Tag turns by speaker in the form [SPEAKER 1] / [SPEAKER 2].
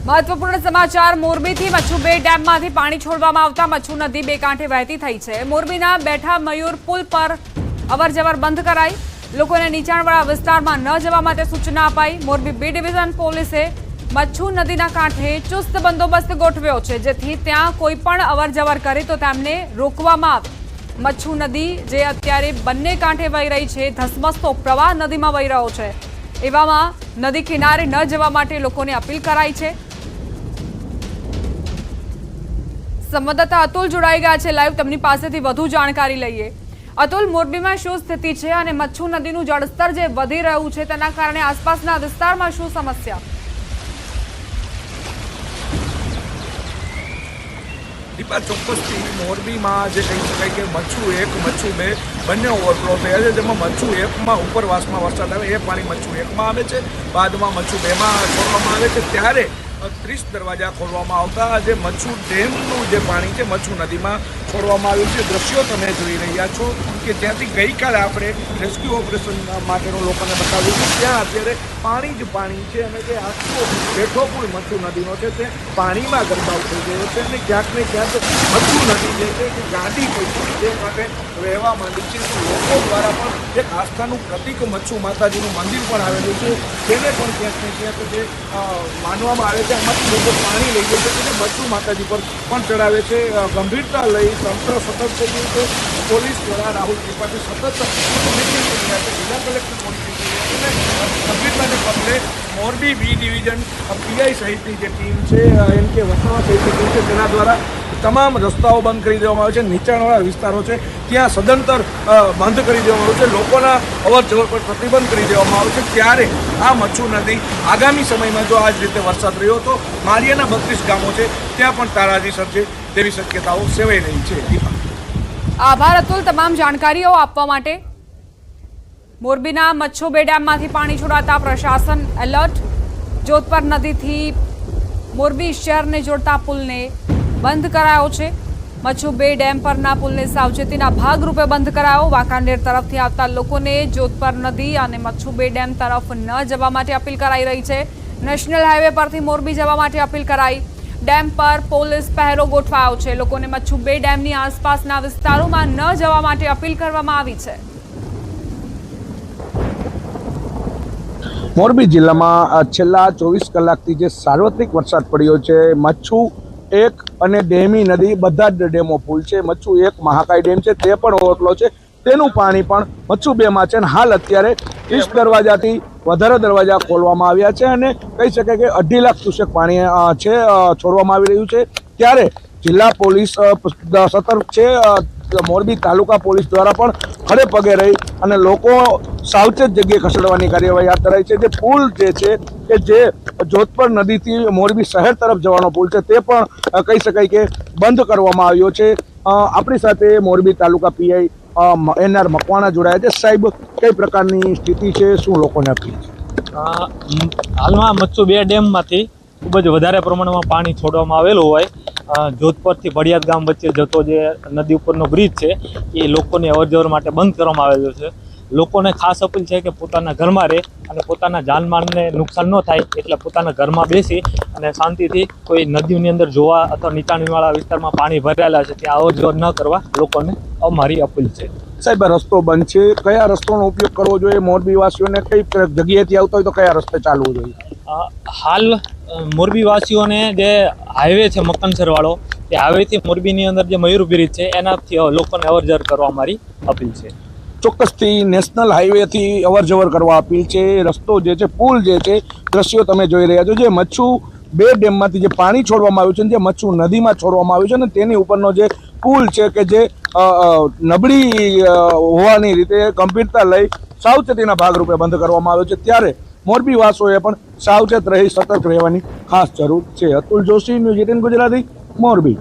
[SPEAKER 1] મહત્વપૂર્ણ સમાચાર મોરબીથી મચ્છુ બે ડેમમાંથી પાણી છોડવામાં આવતા મચ્છુ નદી બે કાંઠે વહેતી થઈ છે। મોરબીના બેઠા મયુર પુલ પર અવરજવર બંધ કરાઈ। લોકોને નીચાણવાળા વિસ્તારમાં ન જવા માટે સૂચના અપાઈ। મોરબી બી ડિવિઝન પોલીસે મચ્છુ નદીના કાંઠે ચુસ્ત બંદોબસ્ત ગોઠવ્યો છે, જેથી ત્યાં કોઈ પણ અવરજવર કરે તો તેમને રોકવામાં આવે। મચ્છુ નદી જે અત્યારે બંને કાંઠે વહી રહી છે, ધસમસતો પ્રવાહ નદીમાં વહી રહ્યો છે, એવામાં નદી કિનારે ન જવા માટે લોકોને અપીલ કરાઈ છે। સંવાદદાતા અતુલ જોડાઈ ગયા છે લાઈવ, તેમની પાસેથી વધુ જાણકારી લઈએ। અતુલ, મોરબીમાં શું સ્થિતિ છે અને મચ્છુ નદીનું જળસ્તર જે વધી રહ્યું છે તેના કારણે આસપાસના વિસ્તારમાં શું સમસ્યા?
[SPEAKER 2] દીપા, ચોક્કસથી મોરબીમાં જે કહી શકાય કે મચ્છુ 1 મચ્છુ 2 બંને ઓવરફ્લો થયા છે, જેમાં મચ્છુ 1માં ઉપરવાસમાં વરસાદ આવે એ પાણી મચ્છુ 1માં આવે છે, બાદમાં મચ્છુ 2માં છોડવામાં આવે છે। ત્યારે 30 દરવાજા ખોલવામાં આવતા જે મચ્છુ ડેમનું જે પાણી છે મચ્છુ નદીમાં છોડવામાં આવ્યું છે। દ્રશ્યો તમે જોઈ રહ્યા છો કે ત્યાંથી ગઈકાલે આપણે રેસ્ક્યુ ઓપરેશન માટેનો લોકોને બતાવ્યું છે, ત્યાં અત્યારે પાણી જ પાણી છે અને જે આખો બેઠો પુલ મચ્છુ નદીનો છે તે પાણીમાં ગરકાવ થઈ ગયો છે અને ક્યાંક ને ક્યાંક મચ્છુ નદી જે છે તે ગાંડી પડી જે માટે વહેવા માંડી છે। લોકો દ્વારા પણ એક આસ્થાનું પ્રતિક મચ્છુ માતાજીનું મંદિર પણ આવેલું છે, તેને પણ ક્યાંક ને ક્યાંક જે માનવામાં આવે છે આમાંથી લોકો પાણી લઈ જાય છે અને મચ્છુ માતાજી પર પણ ચડાવે છે। ગંભીરતા લઈ તંત્ર સતર્ક થઈ ગયું છે। પોલીસ દ્વારા રાહુલ ત્રિપાઠી સતત જિલ્લા કલેક્ટર ગંભીરતાને પગલે મોરબી બી ડિવિઝન પીઆઈ સહિતની જે ટીમ છે એમ કે વસાવા સહિતની ટીમ છે તેના દ્વારા તમામ રસ્તાઓ બંધ કરી દેવામાં આવે છે। નીચાણવાળા વિસ્તારો છે ત્યાં સદંતર બંધ કરી દેવામાં આવે છે, લોકોના અવર જવર પર પ્રતિબંધ કરી દેવામાં આવે છે। ત્યારે આ મચ્છુ નદી આગામી સમયમાં જો આ જ રીતે વરસાદ રહ્યો તો માળિયાના 32 ગામો છે ત્યાં પણ તારાજી સર્જે તેવી શક્યતાઓ સેવાઈ રહી છે।
[SPEAKER 1] આભાર અતુલ, તમામ જાણકારીઓ આપવા માટે। મોરબીના મચ્છુ બે ડેમમાંથી પાણી છોડાતા પ્રશાસન એલર્ટ। જોધપર નદીથી મોરબી શહેરને જોડતા પુલને બંધ કરાયો છે। મચ્છુ બે ડેમ પરના પુલને સાવચેતીના ભાગરૂપે બંધ કરાયો। વાંકાનેર તરફથી આવતા લોકોને જોધપર નદી અને મચ્છુ બે ડેમ તરફ ન જવા માટે અપીલ કરાઈ રહી છે। નેશનલ હાઈવે પરથી મોરબી જવા માટે અપીલ કરાઈ। ડેમ પર પોલીસ પહેરો ગોઠવાયો છે। લોકોને મચ્છુ બે ડેમની આસપાસના વિસ્તારોમાં ન જવા માટે અપીલ કરવામાં આવી છે।
[SPEAKER 3] મોરબી જિલ્લામાં છેલ્લા 24 કલાકથી જે સાર્વત્રિક વરસાદ પડ્યો છે, મચ્છુ 1 અને ડેમી નદી બધા જ ડેમો ફૂલ છે। મચ્છુ 1 મહાકાય ડેમ છે તે પણ ઓવરફ્લો છે, તેનું પાણી પણ મચ્છુ 2માં છે અને હાલ અત્યારે 30 દરવાજાથી વધારે દરવાજા ખોલવામાં આવ્યા છે અને કહી શકાય કે 2.5 લાખ ક્યુસેક પાણી છે છોડવામાં આવી રહ્યું છે। ત્યારે જિલ્લા પોલીસ સતર્ક છે। મોરબી તાલુકા પોલીસ દ્વારા પણ ખડે પગે રહી અને લોકો સાવચેત જગ્યાએ ખસેડવાની કાર્યવાહી હાથ ધરાઈ છે। જે પુલ જે છે કે જે જોધપર નદીથી મોરબી શહેર તરફ જવાનો પુલ છે તે પણ કહી શકાય કે બંધ કરવામાં આવ્યો છે। આપણી સાથે મોરબી તાલુકા પીઆઈ એનઆર મકવાણા જોડાયા છે। સાહેબ, કઈ પ્રકારની સ્થિતિ છે, શું લોકોને અપીલ છે?
[SPEAKER 4] હાલમાં મચ્છુ બે ડેમમાંથી ખૂબ જ વધારે પ્રમાણમાં પાણી છોડવામાં આવેલું હોય। જોધપરથી ભડિયાદ ગામ વચ્ચે જતો જે નદી ઉપરનો બ્રિજ છે એ લોકોની અવરજવર માટે બંધ કરવામાં આવેલો છે। લોકોને ખાસ અપીલ છે કે પોતાના ઘરમાં રહે અને પોતાના જાનમાલને નુકસાન ન થાય એટલે પોતાના ઘરમાં બેસી અને શાંતિથી કોઈ નદીની અંદર જોવા અથવા નીચાણવાળા વિસ્તારમાં પાણી ભરેલા છે ત્યાં અવરજવર ન કરવા લોકોને અમારી અપીલ છે।
[SPEAKER 3] સાહેબ, રસ્તો બંધ છે, કયા રસ્તાનો ઉપયોગ કરવો જોઈએ? મોરબી વાસીઓને કઈ જગ્યાએથી આવતા હોય તો કયા રસ્તે ચાલવું જોઈએ?
[SPEAKER 4] હાલ મોરબી વાસીઓને જે હાઈવે છે મકનસર વાળો, તે હાઈવેથી મોરબીની અંદર જે મયુર બ્રિજ છે એનાથી લોકોને અવરજવર કરવા અમારી અપીલ છે।
[SPEAKER 3] ચોક્કસથી નેશનલ હાઈવેથી અવરજવર કરવા અપીલ છે। રસ્તો જે છે, પુલ જે છે, દ્રશ્યો તમે જોઈ રહ્યા છો, જે મચ્છુ બે ડેમમાંથી જે પાણી છોડવામાં આવ્યું છે, જે મચ્છુ નદીમાં છોડવામાં આવ્યું છે અને તેની ઉપરનો જે પુલ છે કે જે નબળી હોવાની રીતે ગંભીરતા લઈ સાવચેતીના ભાગરૂપે બંધ કરવામાં આવ્યો છે। ત્યારે મોરબી વાસીઓએ પણ સાવચેત રહી સતર્ક રહેવાની ખાસ જરૂર છે। અતુલ જોશી, ન્યૂઝ 18 ગુજરાતી, મોરબી।